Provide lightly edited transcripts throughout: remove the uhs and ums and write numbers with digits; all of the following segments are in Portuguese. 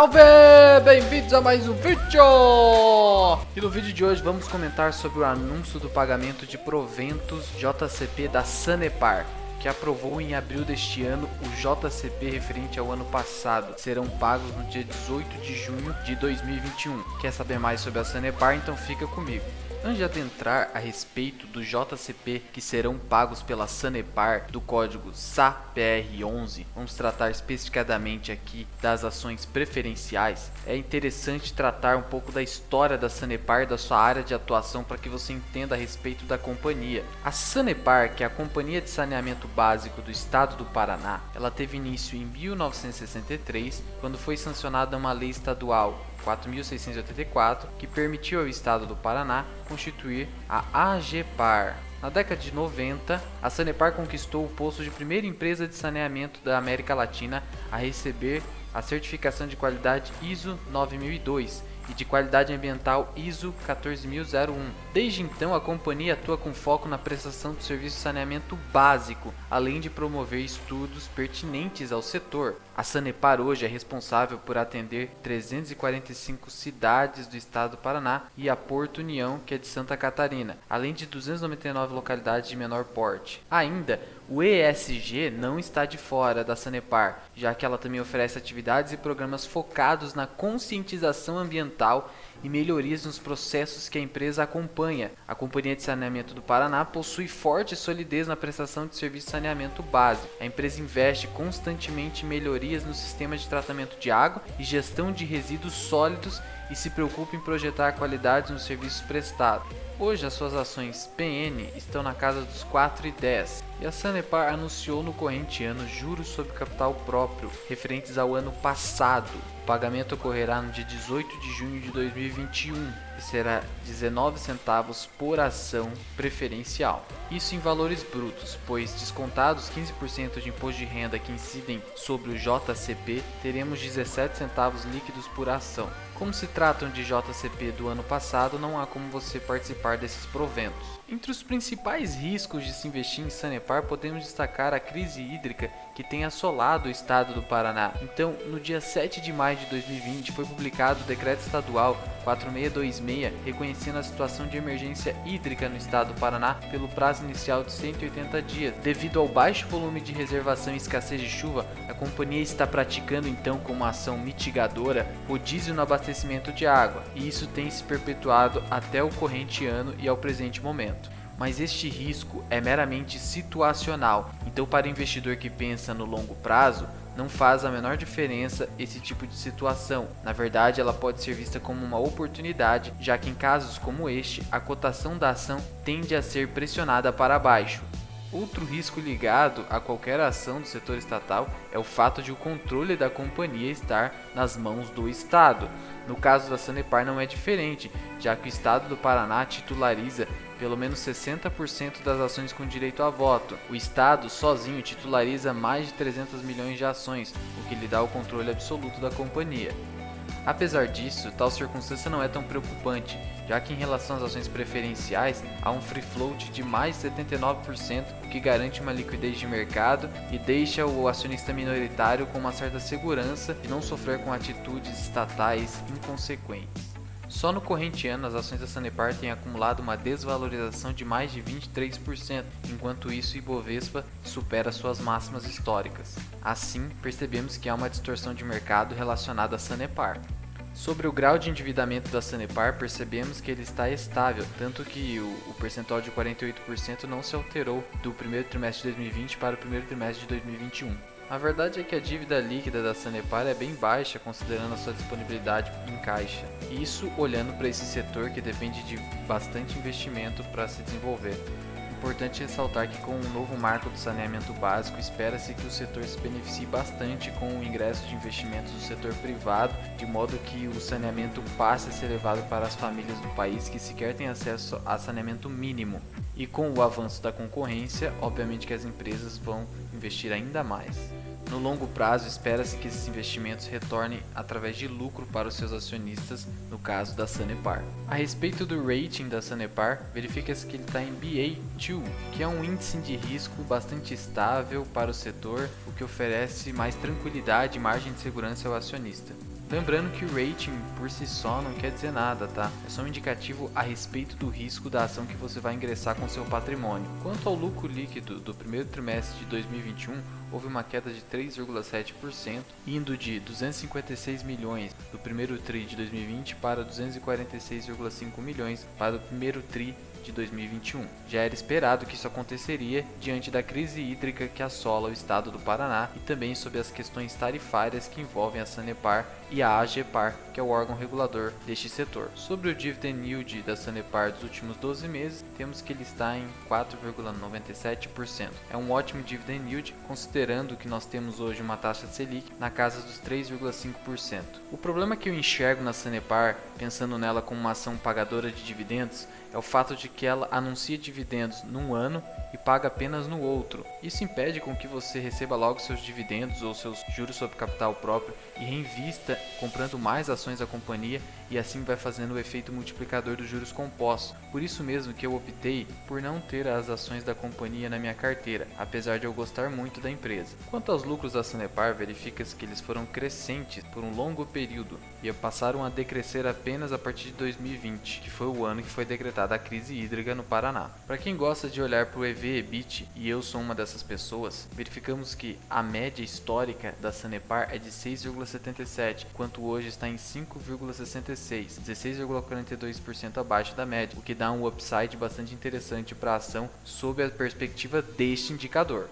salve! Bem-vindos a mais um vídeo! E no vídeo de hoje vamos comentar sobre o anúncio do pagamento de proventos JCP da Sanepar, que aprovou em abril deste ano o JCP referente ao ano passado. Serão pagos no dia 18 de junho de 2021. Quer saber mais sobre a Sanepar? Então fica comigo. Antes de adentrar a respeito do JCP que serão pagos pela Sanepar do código SAPR11, vamos tratar especificadamente aqui das ações preferenciais. É interessante tratar um pouco da história da Sanepar e da sua área de atuação para que você entenda a respeito da companhia. A Sanepar, que é a Companhia de Saneamento Básico do Estado do Paraná, ela teve início em 1963, quando foi sancionada uma lei estadual 4.684, que permitiu ao Estado do Paraná constituir a AGEPAR. Na década de 90, a Sanepar conquistou o posto de primeira empresa de saneamento da América Latina a receber a certificação de qualidade ISO 9002 e de qualidade ambiental ISO 14001. Desde então, a companhia atua com foco na prestação do serviço de saneamento básico, além de promover estudos pertinentes ao setor. A Sanepar hoje é responsável por atender 345 cidades do estado do Paraná e a Porto União, que é de Santa Catarina, além de 299 localidades de menor porte. Ainda, o ESG não está de fora da Sanepar, já que ela também oferece atividades e programas focados na conscientização ambiental e melhorias nos processos que a empresa acompanha. A Companhia de Saneamento do Paraná possui forte solidez na prestação de serviço de saneamento básico. A empresa investe constantemente em melhorias no sistema de tratamento de água e gestão de resíduos sólidos e se preocupa em projetar qualidades nos serviços prestados. Hoje as suas ações PN estão na casa dos 4,10 e a Sanepar anunciou no corrente ano juros sobre capital próprio referentes ao ano passado. O pagamento ocorrerá no dia 18 de junho de 2021 e será 19 centavos por ação preferencial. Isso em valores brutos, pois descontados 15% de imposto de renda que incidem sobre o JCP, teremos 17 centavos líquidos por ação. Como se tratam de JCP do ano passado, não há como você participar desses proventos. Entre os principais riscos de se investir em Sanepar, podemos destacar a crise hídrica que tem assolado o estado do Paraná. Então, no dia 7 de maio de 2020, foi publicado o Decreto Estadual 4626, reconhecendo a situação de emergência hídrica no estado do Paraná pelo prazo inicial de 180 dias. Devido ao baixo volume de reservação e escassez de chuva, a companhia está praticando então como ação mitigadora rodízio no abastecimento de água, e isso tem se perpetuado até o corrente ano e ao presente momento. Mas este risco é meramente situacional, então para o investidor que pensa no longo prazo, não faz a menor diferença esse tipo de situação. Na verdade, ela pode ser vista como uma oportunidade, já que em casos como este, a cotação da ação tende a ser pressionada para baixo. Outro risco ligado a qualquer ação do setor estatal é o fato de o controle da companhia estar nas mãos do Estado. No caso da Sanepar não é diferente, já que o Estado do Paraná titulariza pelo menos 60% das ações com direito a voto. O Estado sozinho titulariza mais de 300 milhões de ações, o que lhe dá o controle absoluto da companhia. Apesar disso, tal circunstância não é tão preocupante, já que em relação às ações preferenciais, há um free float de mais de 79%, o que garante uma liquidez de mercado e deixa o acionista minoritário com uma certa segurança de não sofrer com atitudes estatais inconsequentes. Só no corrente ano, as ações da Sanepar têm acumulado uma desvalorização de mais de 23%, enquanto isso o Ibovespa supera suas máximas históricas. Assim, percebemos que há uma distorção de mercado relacionada à Sanepar. Sobre o grau de endividamento da Sanepar, percebemos que ele está estável, tanto que o percentual de 48% não se alterou do primeiro trimestre de 2020 para o primeiro trimestre de 2021. A verdade é que a dívida líquida da Sanepar é bem baixa, considerando a sua disponibilidade em caixa. Isso olhando para esse setor que depende de bastante investimento para se desenvolver. Importante ressaltar que com o novo marco do saneamento básico, espera-se que o setor se beneficie bastante com o ingresso de investimentos do setor privado, de modo que o saneamento passe a ser levado para as famílias do país que sequer têm acesso a saneamento mínimo. E com o avanço da concorrência, obviamente que as empresas vão investir ainda mais. No longo prazo, espera-se que esses investimentos retornem através de lucro para os seus acionistas, no caso da Sanepar. A respeito do rating da Sanepar, verifica-se que ele está em Ba2, que é um índice de risco bastante estável para o setor, o que oferece mais tranquilidade e margem de segurança ao acionista. Lembrando que o rating por si só não quer dizer nada, tá? É só um indicativo a respeito do risco da ação que você vai ingressar com seu patrimônio. Quanto ao lucro líquido do primeiro trimestre de 2021, houve uma queda de 3,7%, indo de 256 milhões do primeiro TRI de 2020 para 246,5 milhões para o primeiro TRI de 2021. Já era esperado que isso aconteceria diante da crise hídrica que assola o estado do Paraná e também sob as questões tarifárias que envolvem a Sanepar e a AGEPAR, que é o órgão regulador deste setor. Sobre o dividend yield da Sanepar dos últimos 12 meses, temos que ele está em 4,97%. É um ótimo dividend yield, considerando que nós temos hoje uma taxa Selic na casa dos 3,5%. O problema que eu enxergo na Sanepar, pensando nela como uma ação pagadora de dividendos, é o fato de que ela anuncia dividendos num ano e paga apenas no outro. Isso impede com que você receba logo seus dividendos ou seus juros sobre capital próprio e reinvista comprando mais ações da companhia, e assim vai fazendo o efeito multiplicador dos juros compostos. Por isso mesmo que eu optei por não ter as ações da companhia na minha carteira, apesar de eu gostar muito da empresa. Quanto aos lucros da Sanepar, verifica-se que eles foram crescentes por um longo período e passaram a decrescer apenas a partir de 2020, que foi o ano que foi decretada a crise hídrica no Paraná. Para quem gosta de olhar para o EV/EBIT, e eu sou uma dessas pessoas, verificamos que a média histórica da Sanepar é de 6,77, enquanto hoje está em 5,66, 16,42% abaixo da média, o que dá um upside bastante interessante para a ação sob a perspectiva deste indicador.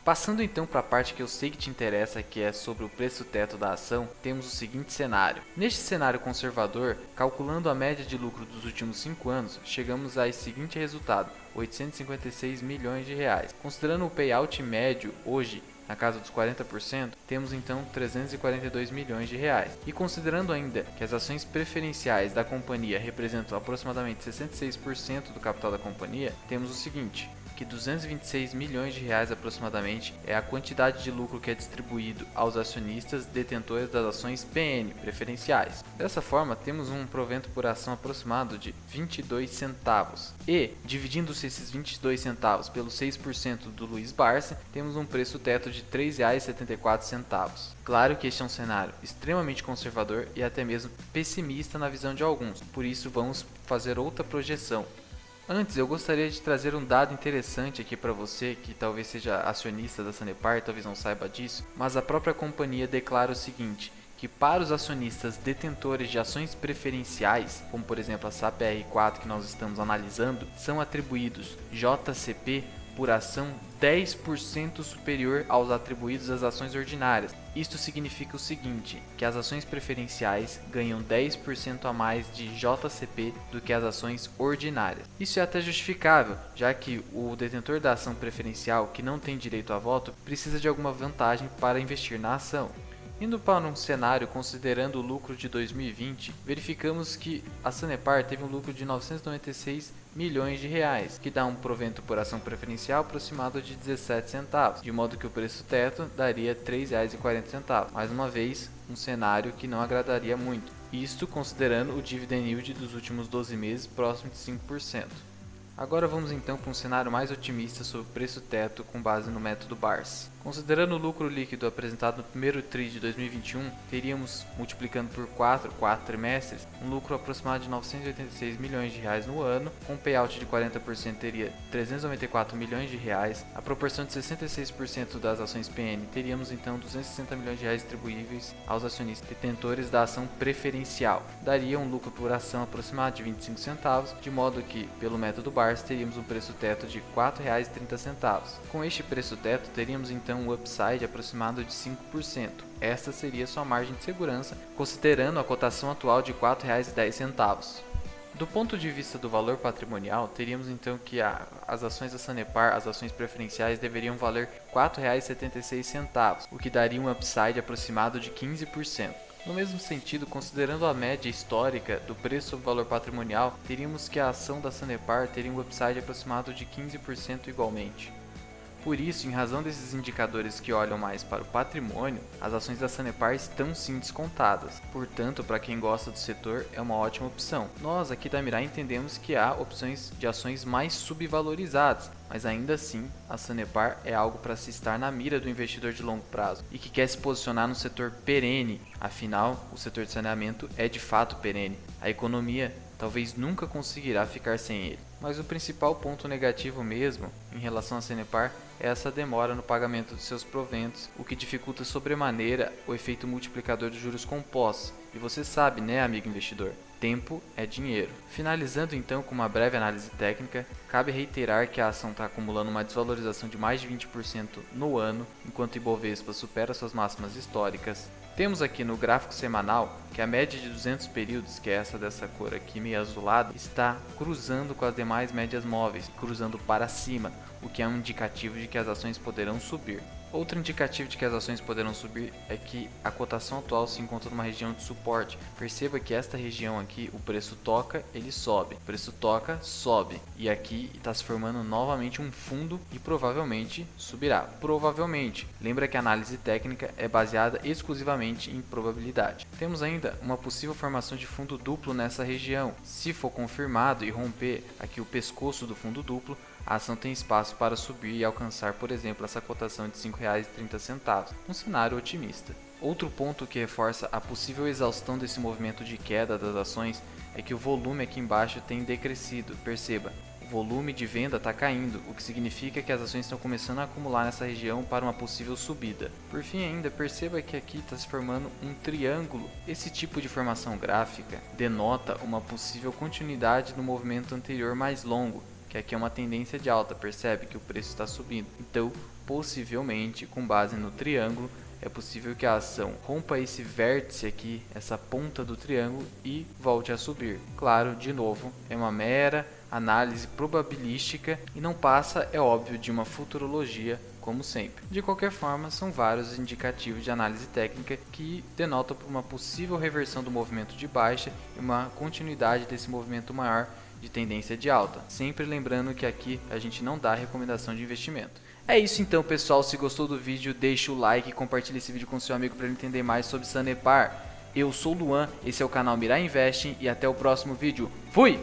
Passando então para a parte que eu sei que te interessa, que é sobre o preço teto da ação, temos o seguinte cenário. Neste cenário conservador, calculando a média de lucro dos últimos 5 anos, chegamos a esse seguinte resultado: 856 milhões de reais. Considerando o payout médio hoje na casa dos 40%, temos então 342 milhões de reais. E considerando ainda que as ações preferenciais da companhia representam aproximadamente 66% do capital da companhia, temos o seguinte: que 226 milhões de reais aproximadamente é a quantidade de lucro que é distribuído aos acionistas detentores das ações PN preferenciais. Dessa forma, temos um provento por ação aproximado de 22 centavos. E, dividindo-se esses 22 centavos pelos 6% do Luiz Barsi, temos um preço teto de R$ 3,74. Claro que este é um cenário extremamente conservador e até mesmo pessimista na visão de alguns, por isso vamos fazer outra projeção. Antes, eu gostaria de trazer um dado interessante aqui para você, que talvez seja acionista da Sanepar, talvez não saiba disso, mas a própria companhia declara o seguinte: que para os acionistas detentores de ações preferenciais, como por exemplo a SAPR4 que nós estamos analisando, são atribuídos JCP por ação 10% superior aos atribuídos às ações ordinárias. Isto significa o seguinte, que as ações preferenciais ganham 10% a mais de JCP do que as ações ordinárias. Isso é até justificável, já que o detentor da ação preferencial que não tem direito a voto precisa de alguma vantagem para investir na ação. Indo para um cenário considerando o lucro de 2020, verificamos que a Sanepar teve um lucro de 996 milhões de reais, que dá um provento por ação preferencial aproximado de 17 centavos, de modo que o preço teto daria R$ 3,40. Mais uma vez, um cenário que não agradaria muito, isto considerando o dividend yield dos últimos 12 meses próximo de 5%. Agora vamos então para um cenário mais otimista sobre o preço teto com base no método BARS. Considerando o lucro líquido apresentado no primeiro TRI de 2021, teríamos, multiplicando por 4 trimestres, um lucro aproximado de 986 milhões de reais no ano, com um payout de 40% teria 394 milhões de reais, a proporção de 66% das ações PN teríamos então 260 milhões de reais distribuíveis aos acionistas detentores da ação preferencial. Daria um lucro por ação aproximado de 25 centavos, de modo que, pelo método BARS, teríamos um preço teto de R$ 4,30. Com este preço teto, teríamos então um upside aproximado de 5%. Esta seria sua margem de segurança, considerando a cotação atual de R$ 4,10. Do ponto de vista do valor patrimonial, teríamos então que as ações da Sanepar, as ações preferenciais, deveriam valer R$ 4,76, o que daria um upside aproximado de 15%. No mesmo sentido, considerando a média histórica do preço sobre valor patrimonial, teríamos que a ação da Sanepar teria um upside aproximado de 15% igualmente. Por isso, em razão desses indicadores que olham mais para o patrimônio, as ações da Sanepar estão sim descontadas. Portanto, para quem gosta do setor, é uma ótima opção. Nós aqui da Mirai entendemos que há opções de ações mais subvalorizadas, mas ainda assim, a Sanepar é algo para se estar na mira do investidor de longo prazo e que quer se posicionar no setor perene. Afinal, o setor de saneamento é de fato perene. A economia talvez nunca conseguirá ficar sem ele. Mas o principal ponto negativo mesmo em relação à Sanepar é essa demora no pagamento de seus proventos, o que dificulta sobremaneira o efeito multiplicador dos juros compostos. E você sabe, né, amigo investidor? Tempo é dinheiro. Finalizando então com uma breve análise técnica, cabe reiterar que a ação está acumulando uma desvalorização de mais de 20% no ano, enquanto o Ibovespa supera suas máximas históricas. Temos aqui no gráfico semanal que a média de 200 períodos, que é essa dessa cor aqui meio azulada, está cruzando com as demais médias móveis, cruzando para cima, o que é um indicativo de que as ações poderão subir. Outro indicativo de que as ações poderão subir é que a cotação atual se encontra numa região de suporte. Perceba que esta região aqui, o preço toca, ele sobe. O preço toca, sobe. E aqui está se formando novamente um fundo e provavelmente subirá. Provavelmente. Lembra que a análise técnica é baseada exclusivamente em probabilidade. Temos ainda uma possível formação de fundo duplo nessa região. Se for confirmado e romper aqui o pescoço do fundo duplo, a ação tem espaço para subir e alcançar, por exemplo, essa cotação de R$ 5,30, um cenário otimista. Outro ponto que reforça a possível exaustão desse movimento de queda das ações é que o volume aqui embaixo tem decrescido. Perceba, o volume de venda está caindo, o que significa que as ações estão começando a acumular nessa região para uma possível subida. Por fim ainda, perceba que aqui está se formando um triângulo. Esse tipo de formação gráfica denota uma possível continuidade no movimento anterior mais longo, que aqui é uma tendência de alta, percebe que o preço está subindo. Então, possivelmente, com base no triângulo, é possível que a ação rompa esse vértice aqui, essa ponta do triângulo, e volte a subir. Claro, de novo, é uma mera análise probabilística e não passa, é óbvio, de uma futurologia, como sempre. De qualquer forma, são vários indicativos de análise técnica que denotam uma possível reversão do movimento de baixa e uma continuidade desse movimento maior de tendência de alta. Sempre lembrando que aqui a gente não dá recomendação de investimento. É isso então, pessoal. Se gostou do vídeo, deixa o like e compartilha esse vídeo com seu amigo para ele entender mais sobre Sanepar. Eu sou o Luan, esse é o canal Mirai Investing e até o próximo vídeo. Fui!